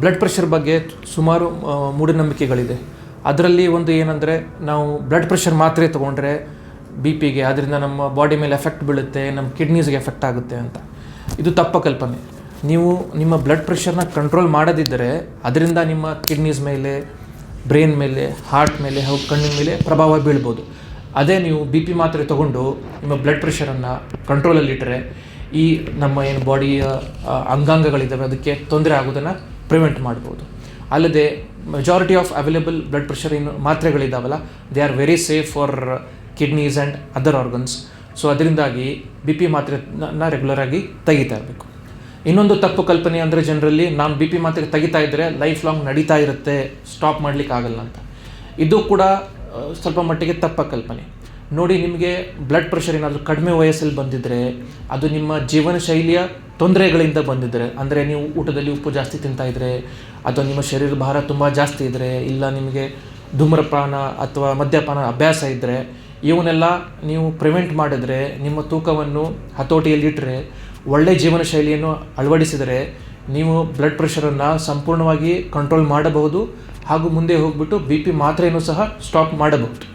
Blood pressure ಬಗ್ಗೆ ಸುಮಾರು ಮೂಢನಂಬಿಕೆಗಳಿದೆ. ಅದರಲ್ಲಿ ಒಂದು ಏನಂದರೆ, ನಾವು ಬ್ಲಡ್ ಪ್ರೆಷರ್ ಮಾತ್ರೆ ತೊಗೊಂಡ್ರೆ ಬಿ ಪಿಗೆ ಅದರಿಂದ ನಮ್ಮ ಬಾಡಿ ಮೇಲೆ ಎಫೆಕ್ಟ್ ಬೀಳುತ್ತೆ, ನಮ್ಮ ಕಿಡ್ನೀಸ್ಗೆ ಎಫೆಕ್ಟ್ ಆಗುತ್ತೆ ಅಂತ. ಇದು ತಪ್ಪ ಕಲ್ಪನೆ. ನೀವು ನಿಮ್ಮ ಬ್ಲಡ್ ಪ್ರೆಷರ್ನ ಕಂಟ್ರೋಲ್ ಮಾಡದಿದ್ದರೆ ಅದರಿಂದ ನಿಮ್ಮ ಕಿಡ್ನೀಸ್ ಮೇಲೆ, ಬ್ರೈನ್ ಮೇಲೆ, ಹಾರ್ಟ್ ಮೇಲೆ ಹಾಗೂ ಕಣ್ಣಿನ ಮೇಲೆ ಪ್ರಭಾವ ಬೀಳ್ಬೋದು. ಅದೇ ನೀವು ಬಿ ಪಿ ಮಾತ್ರೆ ತೊಗೊಂಡು ನಿಮ್ಮ ಬ್ಲಡ್ ಪ್ರೆಷರನ್ನು ಕಂಟ್ರೋಲಲ್ಲಿಟ್ಟರೆ ಈ ನಮ್ಮ ಏನು ಬಾಡಿಯ ಅಂಗಾಂಗಗಳಿದ್ದಾವೆ ಅದಕ್ಕೆ ತೊಂದರೆ ಆಗೋದನ್ನು ಪ್ರಿವೆಂಟ್ ಮಾಡ್ಬೋದು. ಅಲ್ಲದೆ majority of available blood pressure ಏನು ಮಾತ್ರೆಗಳಿದ್ದಾವಲ್ಲ, they are very safe for kidneys and other organs. So ಅದರಿಂದಾಗಿ ಬಿ ಪಿ ಮಾತ್ರೆನ ರೆಗ್ಯುಲರಾಗಿ ತೆಗಿತಾ ಇರಬೇಕು. ಇನ್ನೊಂದು ತಪ್ಪು ಕಲ್ಪನೆ ಅಂದರೆ, ಜನರಲ್ಲಿ ನಾನು ಬಿ ಪಿ ಮಾತ್ರೆ ತೆಗಿತಾ ಇದ್ದರೆ ಲೈಫ್ ಲಾಂಗ್ ನಡೀತಾ ಇರುತ್ತೆ, ಸ್ಟಾಪ್ ಮಾಡಲಿಕ್ಕೆ ಆಗಲ್ಲ ಅಂತ. ಇದು ಕೂಡ ಸ್ವಲ್ಪ ಮಟ್ಟಿಗೆ ತಪ್ಪ ಕಲ್ಪನೆ. ನೋಡಿ, ನಿಮಗೆ ಬ್ಲಡ್ ಪ್ರೆಷರ್ ಏನಾದರೂ ಕಡಿಮೆ ವಯಸ್ಸಲ್ಲಿ ಬಂದಿದ್ದರೆ ಅದು ನಿಮ್ಮ ಜೀವನ ಶೈಲಿಯ ತೊಂದರೆಗಳಿಂದ ಬಂದಿದ್ದರೆ, ಅಂದರೆ ನೀವು ಊಟದಲ್ಲಿ ಉಪ್ಪು ಜಾಸ್ತಿ ತಿಂತಾಯಿದ್ರೆ, ಅಥವಾ ನಿಮ್ಮ ಶರೀರ ಭಾರ ತುಂಬ ಜಾಸ್ತಿ ಇದ್ದರೆ, ಇಲ್ಲ ನಿಮಗೆ ಧೂಮ್ರಪಾನ ಅಥವಾ ಮದ್ಯಪಾನ ಅಭ್ಯಾಸ ಇದ್ದರೆ, ಇವನ್ನೆಲ್ಲ ನೀವು ಪ್ರಿವೆಂಟ್ ಮಾಡಿದರೆ, ನಿಮ್ಮ ತೂಕವನ್ನು ಹತೋಟಿಯಲ್ಲಿಟ್ಟರೆ, ಒಳ್ಳೆಯ ಜೀವನ ಶೈಲಿಯನ್ನು ಅಳವಡಿಸಿದರೆ ನೀವು ಬ್ಲಡ್ ಪ್ರೆಷರನ್ನು ಸಂಪೂರ್ಣವಾಗಿ ಕಂಟ್ರೋಲ್ ಮಾಡಬಹುದು ಹಾಗೂ ಮುಂದೆ ಹೋಗ್ಬಿಟ್ಟು ಬಿ ಪಿ ಮಾತ್ರೆಯನ್ನು ಸಹ ಸ್ಟಾಪ್ ಮಾಡಬಹುದು.